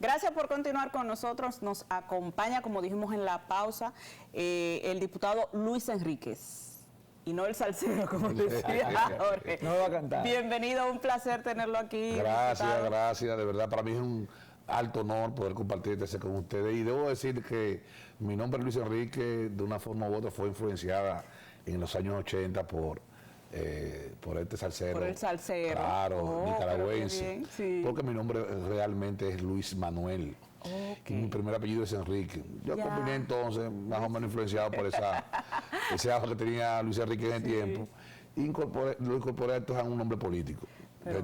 Gracias por continuar con nosotros. Nos acompaña, como dijimos en la pausa, el diputado Luis Enríquez. Y no el salsero, como decía Jorge. No va a cantar. Bienvenido, un placer tenerlo aquí. Gracias, diputado. gracias. De verdad, para mí es un alto honor poder compartir este con ustedes. Y debo decir que mi nombre Luis Enríquez, de una forma u otra, fue influenciada en los años 80 por este salsero. Por el salsero. Claro, nicaragüense. Sí. Porque mi nombre realmente es Luis Manuel. Okay. Y mi primer apellido es Enrique. Yo combiné entonces, más o menos influenciado por ese ajo que tenía Luis Enrique en el tiempo. Lo incorporé entonces a un nombre político.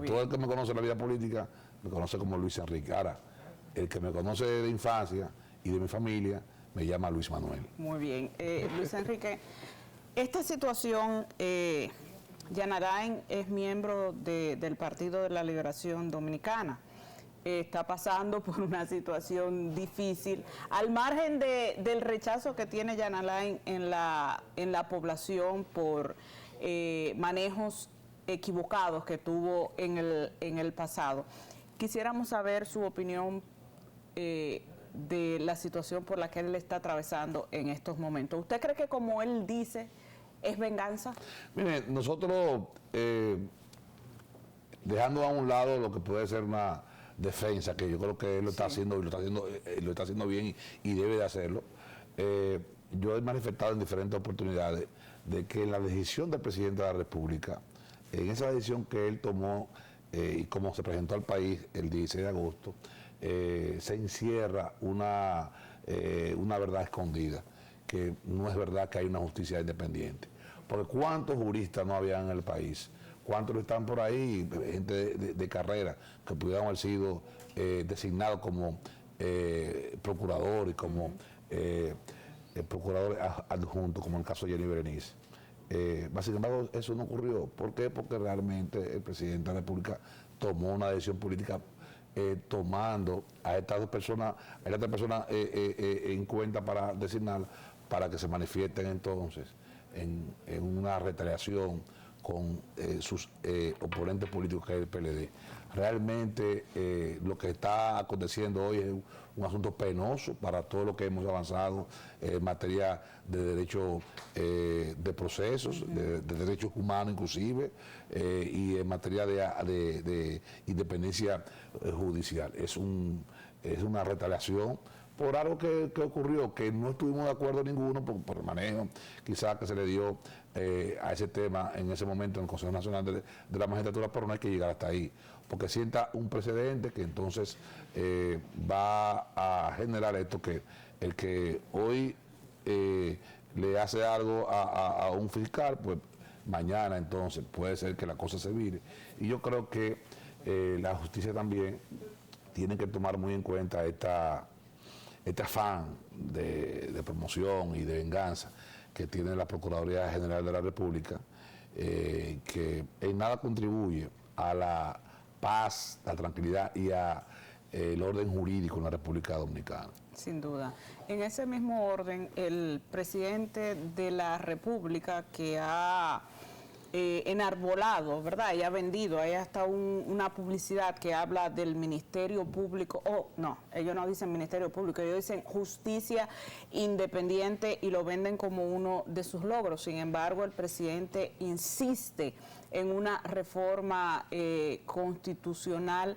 Todo el que me conoce en la vida política me conoce como Luis Enrique. Ahora, el que me conoce de infancia y de mi familia me llama Luis Manuel. Muy bien. Luis Enrique, esta situación, Yanarain es miembro del Partido de la Liberación Dominicana. Está pasando por una situación difícil, al margen del rechazo que tiene Yanarain en la población por manejos equivocados que tuvo en el pasado. Quisiéramos saber su opinión de la situación por la que él está atravesando en estos momentos. ¿Usted cree que, como él dice, es venganza? Mire, nosotros, dejando a un lado lo que puede ser una defensa, que yo creo que él lo está haciendo y lo está haciendo bien y debe de hacerlo, yo he manifestado en diferentes oportunidades de que en la decisión del presidente de la República, en esa decisión que él tomó y como se presentó al país el 16 de agosto, se encierra una verdad escondida, que no es verdad que hay una justicia independiente. Porque ¿cuántos juristas no había en el país? ¿Cuántos están por ahí? Gente de carrera que pudieran haber sido designados como procurador y como procurador adjunto, como en el caso de Jenny Berenice. Sin embargo, eso no ocurrió. ¿Por qué? Porque realmente el presidente de la República tomó una decisión política tomando a estas personas en cuenta para designarlas, para que se manifiesten entonces en una retaliación con sus oponentes políticos, que es el PLD. Realmente lo que está aconteciendo hoy es un asunto penoso para todo lo que hemos avanzado en materia de derechos de procesos, de derechos humanos inclusive, y en materia de independencia judicial. Es una retaliación por algo que ocurrió, que no estuvimos de acuerdo ninguno por el manejo quizás que se le dio a ese tema en ese momento en el Consejo Nacional de la Magistratura, pero no hay que llegar hasta ahí, porque sienta un precedente que entonces va a generar esto, que el que hoy le hace algo a un fiscal, pues mañana entonces puede ser que la cosa se vire. Y yo creo que la justicia también tiene que tomar muy en cuenta este afán de promoción y de venganza que tiene la Procuraduría General de la República, que en nada contribuye a la paz, la tranquilidad y a el orden jurídico en la República Dominicana. Sin duda. En ese mismo orden, el presidente de la República, que ha enarbolado, ¿verdad? Y ha vendido, hay hasta una publicidad que habla del Ministerio Público, no, ellos no dicen Ministerio Público, ellos dicen Justicia Independiente, y lo venden como uno de sus logros. Sin embargo, el presidente insiste en una reforma constitucional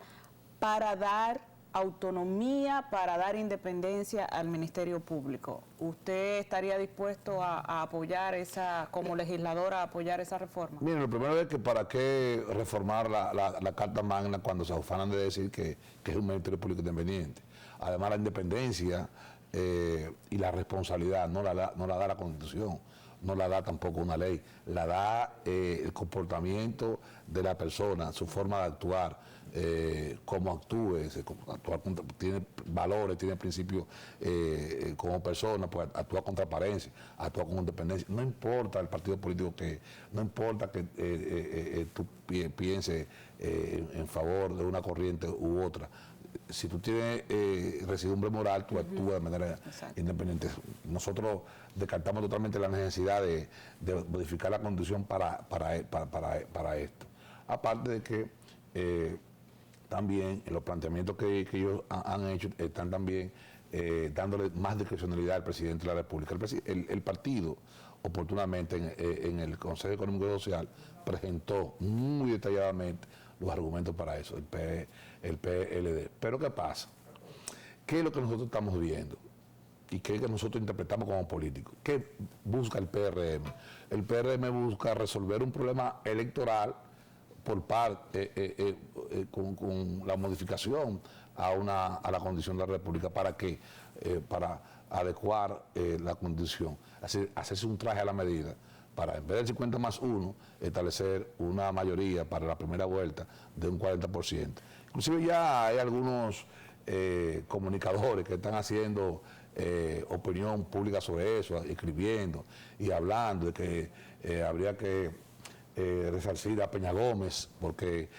para dar autonomía, para dar independencia al Ministerio Público. ¿Usted estaría dispuesto a apoyar como legislador, a apoyar esa reforma? Miren, lo primero es que para qué reformar la Carta Magna cuando se afanan de decir que es un Ministerio Público independiente. Además, la independencia y la responsabilidad no la da la Constitución, no la da tampoco una ley, la da el comportamiento de la persona, su forma de actuar, cómo actúe, tiene valores, tiene principios como persona, pues actúa con transparencia, actúa con independencia. No importa el partido político no importa que tú pienses en favor de una corriente u otra. Si tú tienes residumbre moral, tú actúas de manera independiente. Nosotros descartamos totalmente la necesidad de modificar la constitución para esto. Aparte de que también en los planteamientos que ellos han hecho, están también dándole más discrecionalidad al presidente de la República. El partido, oportunamente, en el Consejo Económico y Social, presentó muy detalladamente los argumentos para eso, el PLD. Pero ¿qué pasa? ¿Qué es lo que nosotros estamos viendo? ¿Y qué es que nosotros interpretamos como políticos? ¿Qué busca el PRM? El PRM busca resolver un problema electoral por parte, con la modificación a la condición de la República. ¿Para qué? Para adecuar la condición, hacerse un traje a la medida, para en vez del 50 más 1, establecer una mayoría para la primera vuelta de un 40%. Inclusive ya hay algunos comunicadores que están haciendo opinión pública sobre eso, escribiendo y hablando de que habría que resarcir a Peña Gómez porque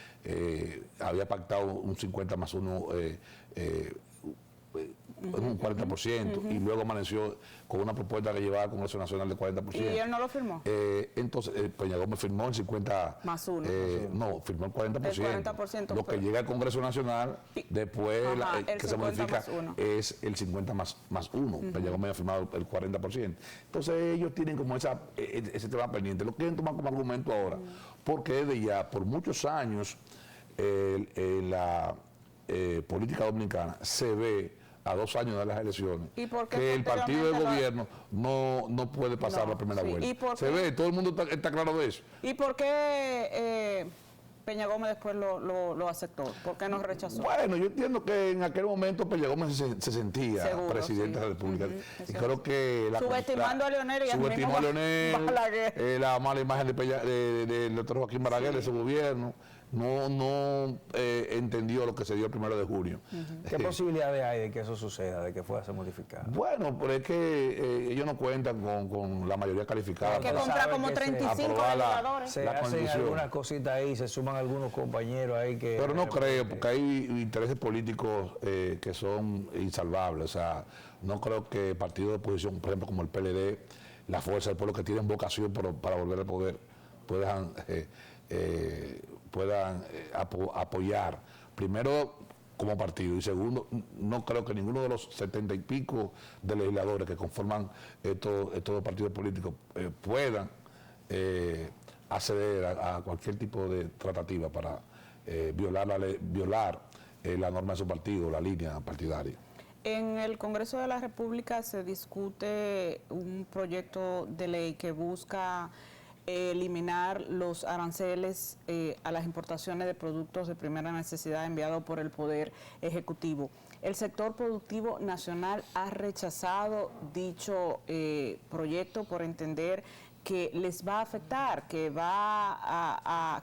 había pactado un 50 más 1 un 40%, y luego amaneció con una propuesta que llevaba al Congreso Nacional del 40%. ¿Y él no lo firmó? Entonces, Peña Gómez firmó el 50 más 1. No, firmó el 40%. El 40%. Lo que llega al Congreso Nacional, después que se modifica, es el 50 más 1. Peña Gómez ha firmado el 40%. Entonces, ellos tienen como ese tema pendiente. Lo quieren tomar como argumento ahora, porque desde ya, por muchos años, la política dominicana se ve a 2 años de las elecciones, que el partido del gobierno no puede pasar la primera vuelta. Se ve, todo el mundo está claro de eso. ¿Y por qué Peña Gómez después lo aceptó? ¿Por qué nos rechazó? Bueno, yo entiendo que en aquel momento Peña Gómez se sentía presidente de la República. Y creo que subestimando a Leonel y subestimó a Leonel, la mala imagen del doctor Joaquín Balaguer, de ese gobierno. No entendió lo que se dio el 1 de junio. ¿Qué posibilidades hay de que eso suceda, de que fuera a ser modificado? Bueno, pero es que ellos no cuentan con la mayoría calificada. Hay que comprar como 35 legisladores. Se hacen algunas cositas ahí, se suman algunos compañeros ahí que... Pero no creo, porque hay intereses políticos que son insalvables. O sea, no creo que partidos de oposición, por ejemplo, como el PLD, la Fuerza del Pueblo, que tienen vocación para volver al poder, puedan apoyar, primero como partido, y segundo, no creo que ninguno de los 70 y pico de legisladores que conforman estos partidos políticos puedan acceder a cualquier tipo de tratativa para violar la norma de su partido, la línea partidaria. En el Congreso de la República se discute un proyecto de ley que busca eliminar los aranceles a las importaciones de productos de primera necesidad enviado por el Poder Ejecutivo. El sector productivo nacional ha rechazado dicho proyecto por entender que les va a afectar, que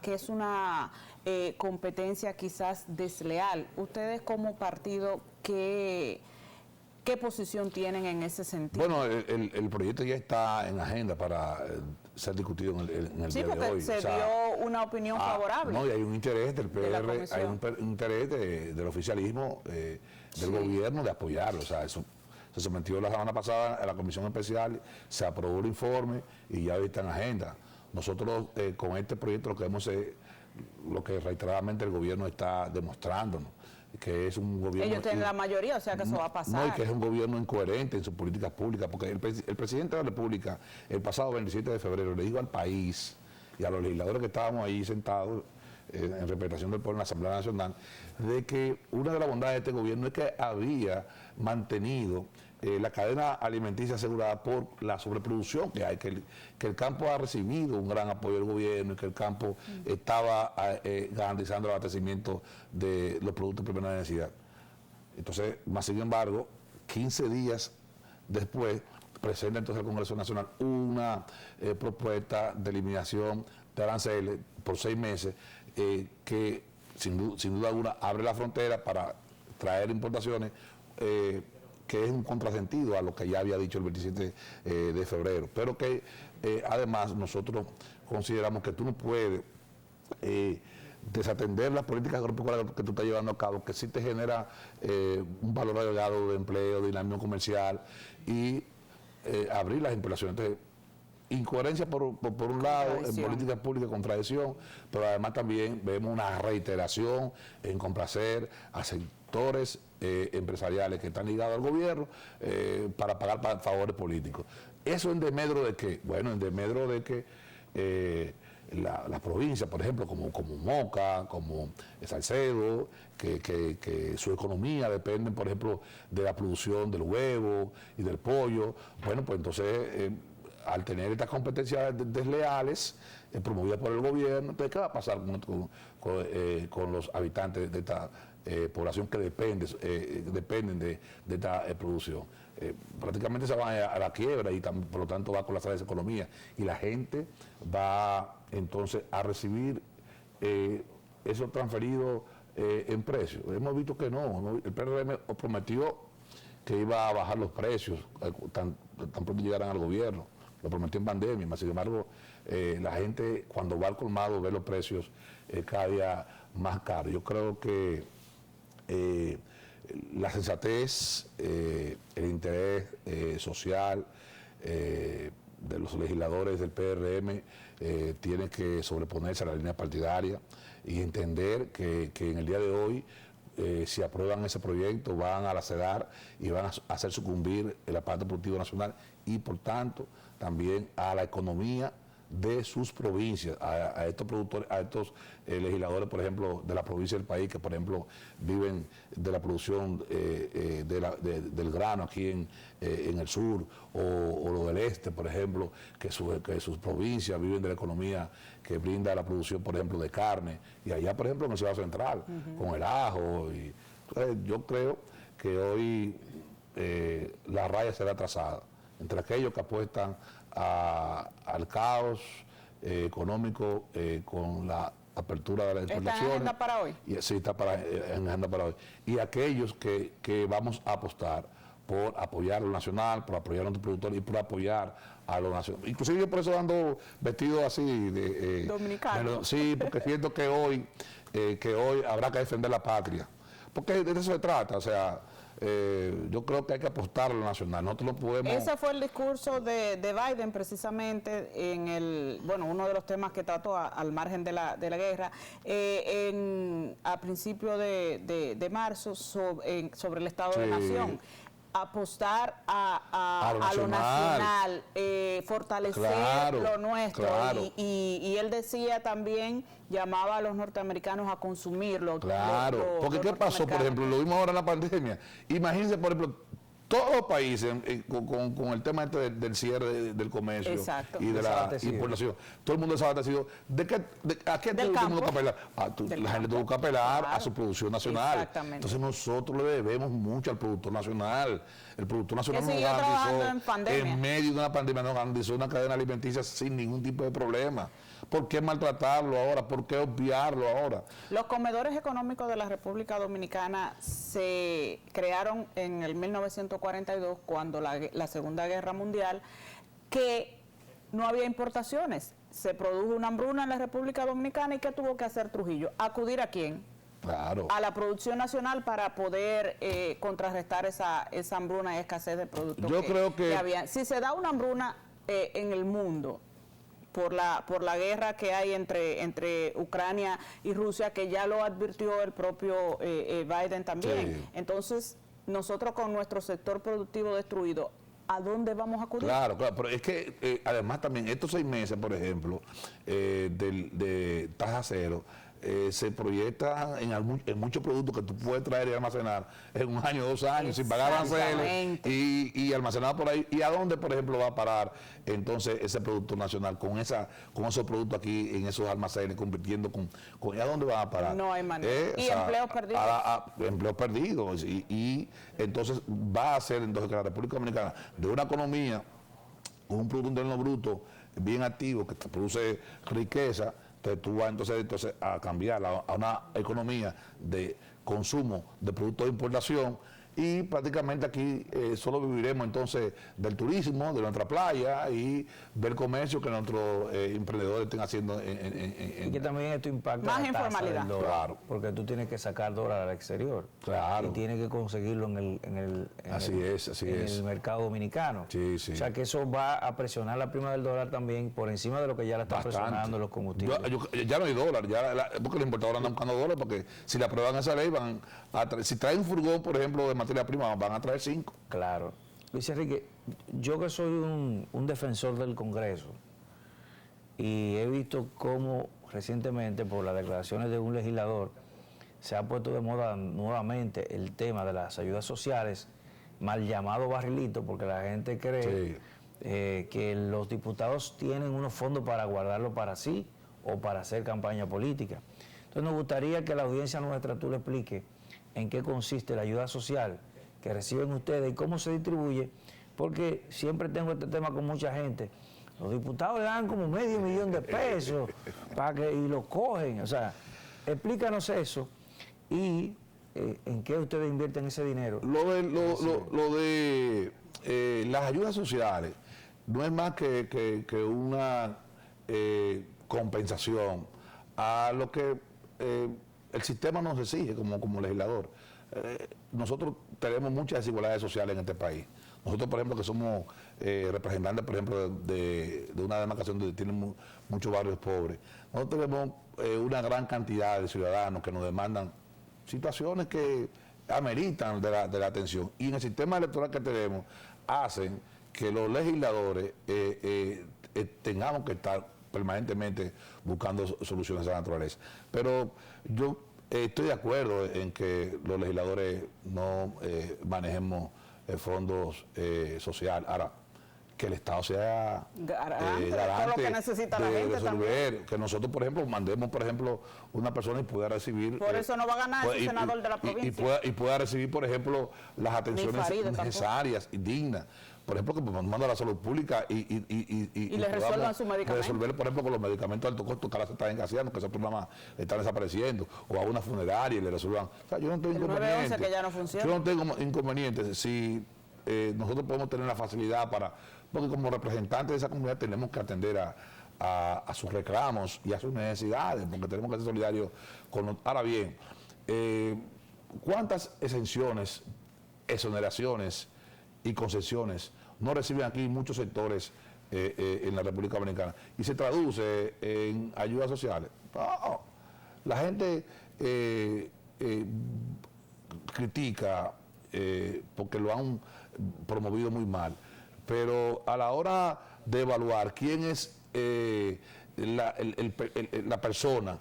que es una competencia quizás desleal. Ustedes como partido, ¿qué posición tienen en ese sentido? Bueno, el proyecto ya está en agenda para ser discutido en el día de hoy. Sí, porque se dio una opinión favorable. No, y hay un interés del PR, hay un interés del oficialismo, del gobierno, de apoyarlo. O sea, eso se sometió la semana pasada a la comisión especial, se aprobó el informe y ya hoy está en agenda. Nosotros con este proyecto lo que vemos es lo que reiteradamente el gobierno está demostrándonos, que es un gobierno... Ellos tienen la mayoría, o sea que eso va a pasar. No, y que es un gobierno incoherente en sus políticas públicas, porque el presidente de la República, el pasado 27 de febrero, le dijo al país y a los legisladores que estábamos ahí sentados en representación del pueblo en la Asamblea Nacional, de que una de las bondades de este gobierno es que había mantenido la cadena alimenticia asegurada por la sobreproducción que hay, que el campo ha recibido un gran apoyo del gobierno y que el campo estaba garantizando el abastecimiento de los productos de primera necesidad. Entonces, más sin embargo, 15 días después, presenta entonces el Congreso Nacional una propuesta de eliminación de aranceles por 6 meses que sin duda alguna abre la frontera para traer importaciones que es un contrasentido a lo que ya había dicho el 27 de febrero, pero que además nosotros consideramos que tú no puedes desatender las políticas agropecuarias que tú estás llevando a cabo, que sí te genera un valor agregado de empleo, dinamismo comercial y abrir las importaciones. Entonces, incoherencia por un lado, en política pública contradicción, pero además también vemos una reiteración en complacer a sectores empresariales que están ligados al gobierno para pagar favores políticos. ¿Eso en desmedro de qué? Bueno, en desmedro de que las provincias, por ejemplo, como Moca, como Salcedo, que su economía depende, por ejemplo, de la producción del huevo y del pollo, bueno, pues entonces, al tener estas competencias desleales promovidas por el gobierno, entonces, ¿qué va a pasar con los habitantes de esta población que dependen de esta producción? Prácticamente se van a la quiebra y por lo tanto va a colapsar esa economía y la gente va entonces a recibir eso transferido en precios. Hemos visto que no, el PRM prometió que iba a bajar los precios tan pronto llegaran al gobierno, lo prometió en pandemia, mas sin embargo la gente cuando va al colmado ve los precios cada día más caros. Yo creo que la sensatez, el interés social de los legisladores del PRM tiene que sobreponerse a la línea partidaria y entender que en el día de hoy, si aprueban ese proyecto, van a lacerar y van a hacer sucumbir el aparato productivo nacional y, por tanto, también a la economía de sus provincias, a estos productores, a estos legisladores, por ejemplo, de la provincia del país, que por ejemplo viven de la producción del grano aquí en el sur, o lo del este, por ejemplo, que sus provincias viven de la economía que brinda la producción, por ejemplo, de carne, y allá, por ejemplo, en el Ciudad Central, con el ajo. Entonces, yo creo que hoy la raya será trazada entre aquellos que apuestan al caos económico con la apertura de las exportaciones. ¿Está en agenda para hoy? Sí, está en agenda para hoy. Y aquellos que vamos a apostar por apoyar lo nacional, por apoyar a nuestros productores y por apoyar a lo nacional. Inclusive yo por eso ando vestido así de dominicano. Sí, porque siento que hoy habrá que defender la patria. Porque de eso se trata, o sea, yo creo que hay que apostar a lo nacional, nosotros no podemos... Ese fue el discurso de Biden precisamente en uno de los temas que trató al margen de la guerra, a principios de marzo sobre el Estado de Nación. Apostar a lo nacional, fortalecer lo nuestro. Claro. Y él decía también, llamaba a los norteamericanos a consumirlo. Claro, porque ¿qué pasó, por ejemplo? Lo vimos ahora en la pandemia. Imagínense, por ejemplo, todos los países con el tema del cierre del comercio. Exacto. Y de la importación. Todo el mundo desabastecido. ¿A qué tuvo que apelar? La gente tuvo que apelar a su producción nacional. Exactamente. Entonces nosotros le debemos mucho al productor nacional. El productor nacional nos garantizó, en medio de una pandemia, nos garantizó una cadena alimenticia sin ningún tipo de problema. ¿Por qué maltratarlo ahora? ¿Por qué obviarlo ahora? Los comedores económicos de la República Dominicana se crearon en el 1942, cuando la Segunda Guerra Mundial, que no había importaciones. Se produjo una hambruna en la República Dominicana y ¿qué tuvo que hacer Trujillo? ¿Acudir a quién? Claro. A la producción nacional para poder contrarrestar esa hambruna y escasez de productos. Yo creo que había. Si se da una hambruna en el mundo por la guerra que hay entre Ucrania y Rusia, que ya lo advirtió el propio Biden también. Sí. Entonces, nosotros con nuestro sector productivo destruido, ¿a dónde vamos a acudir? Claro, pero es que además también estos 6 meses, por ejemplo, de tasa cero, se proyecta en muchos productos que tú puedes traer y almacenar en 1 año, 2 años, sin pagar aranceles y almacenar por ahí. ¿Y a dónde, por ejemplo, va a parar entonces ese producto nacional con esos productos aquí en esos almacenes, convirtiendo ¿y a dónde va a parar? No hay manera. Y empleos perdidos. Empleos perdidos. Y entonces va a ser entonces que la República Dominicana, de una economía con un Producto Interno Bruto bien activo, que te produce riqueza, entonces tú vas entonces a cambiar a una economía de consumo de productos de importación y prácticamente aquí solo viviremos entonces del turismo, de nuestra playa y del comercio que nuestros emprendedores estén haciendo y que también esto impacta más la tasa informalidad. del dólar, Claro. porque tú tienes que sacar dólar al exterior. Claro. Y tienes que conseguirlo en el mercado dominicano. Sí, sí. O sea que eso va a presionar la prima del dólar también por encima de lo que ya la está presionando los combustibles. Ya no hay dólar, porque los importadores andan buscando dólares, porque si le aprueban esa ley, si traen un furgón, por ejemplo, de materia prima, van a traer 5. Claro. Luis Enrique, yo que soy un defensor del Congreso y he visto cómo recientemente, por las declaraciones de un legislador, se ha puesto de moda nuevamente el tema de las ayudas sociales, mal llamado barrilito, porque la gente cree que los diputados tienen unos fondos para guardarlo para sí o para hacer campaña política. Entonces nos gustaría que la audiencia nuestra tú le explique en qué consiste la ayuda social que reciben ustedes y cómo se distribuye, porque siempre tengo este tema con mucha gente. Los diputados le dan como $500,000 de pesos y lo cogen. O sea, explícanos eso y en qué ustedes invierten ese dinero. Lo de las ayudas sociales no es más que una compensación a lo que el sistema nos exige como legislador. Nosotros tenemos muchas desigualdades sociales en este país. Nosotros, por ejemplo, que somos representantes, por ejemplo, de una demarcación donde tienen muchos barrios pobres, nosotros tenemos una gran cantidad de ciudadanos que nos demandan situaciones que ameritan de la atención. Y en el sistema electoral que tenemos, hacen que los legisladores tengamos que estar permanentemente buscando soluciones a la naturaleza. Pero yo estoy de acuerdo en que los legisladores no manejemos fondos sociales. Ahora, que el Estado sea garante todo lo que necesita la gente resolver, también. que nosotros, por ejemplo, mandemos, por ejemplo, una persona y pueda recibir... Por eso no va a ganar ese senador de la provincia. Y pueda recibir, por ejemplo, las atenciones necesarias y dignas. Por ejemplo, que nos manda a la salud pública y le resuelvan su medicamento. Resolver, por ejemplo, con los medicamentos de alto costo que ahora se están escaseando, que esos programas están desapareciendo, o a una funeraria y le resuelvan. O sea, yo no tengo inconveniente. Que ya no funciona. Yo no tengo inconvenientes. Si nosotros podemos tener la facilidad para... Porque como representantes de esa comunidad tenemos que atender a sus reclamos y a sus necesidades, porque tenemos que ser solidarios con los... Ahora bien, ¿cuántas exenciones, exoneraciones y concesiones no reciben aquí muchos sectores en la República Dominicana? Y se traduce en ayudas sociales. No, la gente critica porque lo han promovido muy mal, pero a la hora de evaluar quién es la persona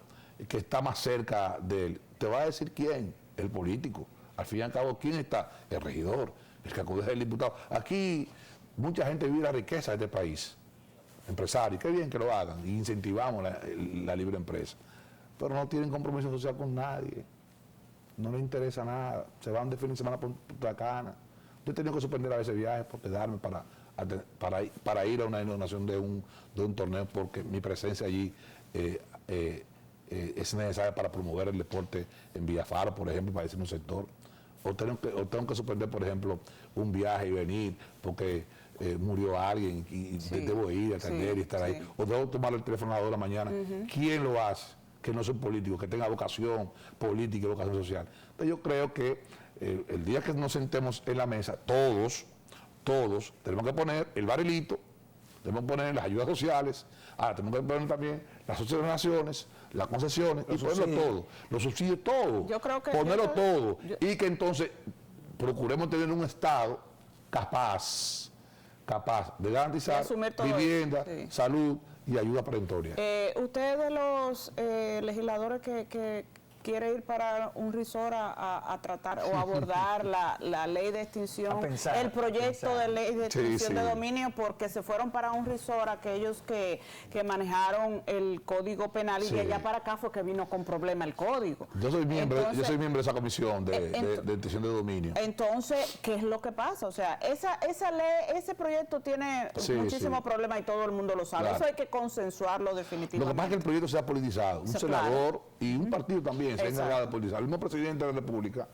que está más cerca de él, te va a decir quién, el político. Al fin y al cabo, ¿quién está? El regidor, el que acude el diputado. Aquí mucha gente vive la riqueza de este país, empresarios, qué bien que lo hagan, y incentivamos la libre empresa, pero no tienen compromiso social con nadie, no les interesa nada, se van de fin de semana por Punta Cana. Yo he tenido que suspender a veces viajes por quedarme para ir a una inauguración de un torneo, porque mi presencia allí es necesaria para promover el deporte en Villafaro, por ejemplo, para ese sector. O tengo que suspender, por ejemplo, un viaje y venir porque murió alguien y debo ir a atender y estar ahí. O debo tomar el teléfono a las 2 de la mañana. ¿Quién lo hace? Que no son políticos, que tenga vocación política y vocación social. Entonces yo creo que el día que nos sentemos en la mesa, todos tenemos que poner el barrilito, tenemos que poner las ayudas sociales, tenemos que poner también las exoneraciones, las concesiones, y ponerlo todo, los subsidios, todo, ponerlo todo, y que entonces procuremos tener un Estado capaz de garantizar vivienda, salud y ayuda perentoria. ¿Usted de los legisladores que quiere ir para un resort a tratar o abordar la ley de extinción, el proyecto de ley de extinción de dominio, porque se fueron para un resort aquellos que manejaron el código penal y de allá para acá fue que vino con problema el código? Yo soy miembro de esa comisión de extinción de dominio. Entonces, ¿qué es lo que pasa? O sea, esa ley, ese proyecto tiene muchísimos problemas y todo el mundo lo sabe. Claro. Eso hay que consensuarlo definitivamente. Lo que pasa es que el proyecto sea politizado. Un senador y un partido también se ha encargado de politizar. El mismo presidente de la República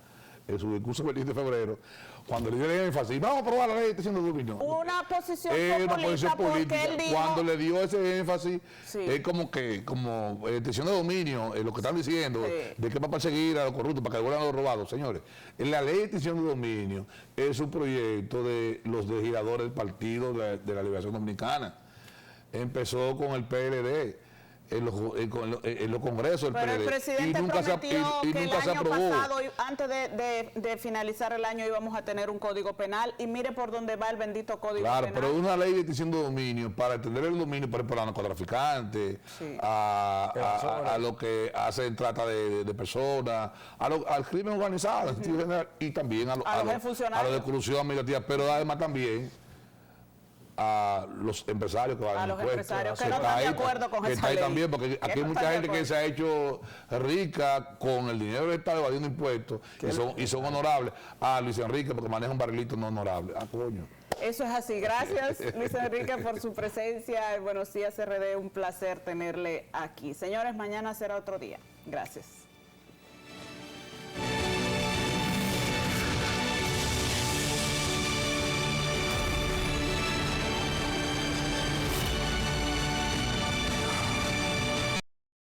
en su discurso del 10 de febrero, cuando le dio el énfasis, vamos a aprobar la ley de extinción de dominio. Una posición una posición populista, porque política. él dijo... Cuando le dio ese énfasis, Sí. es como extinción de dominio, lo que están diciendo, Sí. de que va a perseguir a los corruptos para que devuelvan a los robados. Señores, la ley de extinción de dominio es un proyecto de los legisladores del Partido de la Liberación Dominicana. Empezó con el PLD. En los congresos del Pero PLD, el presidente nunca prometió que el nunca se año aprobó. pasado, antes de finalizar el año, íbamos a tener un código penal, y mire por dónde va el bendito código Claro, penal. pero es una ley de extinción de dominio para extender el dominio, por ejemplo, a los narcotraficantes, Sí. a lo que hacen trata de personas, al crimen organizado en sentido general, y también a los funcionarios. los de corrupción administrativa, pero además también a los empresarios que van A los empresarios que no está están de ahí, acuerdo con que esa está ahí ley. también, porque Que aquí hay no mucha están de gente que acuerdo. se ha hecho rica con el dinero del Estado evadiendo impuestos y son honorables. Luis Enrique, porque maneja un barrilito no honorable. Coño. Eso es así. Gracias, Luis Enrique, por su presencia. Buenos días, RD. Un placer tenerle aquí. Señores, mañana será otro día. Gracias.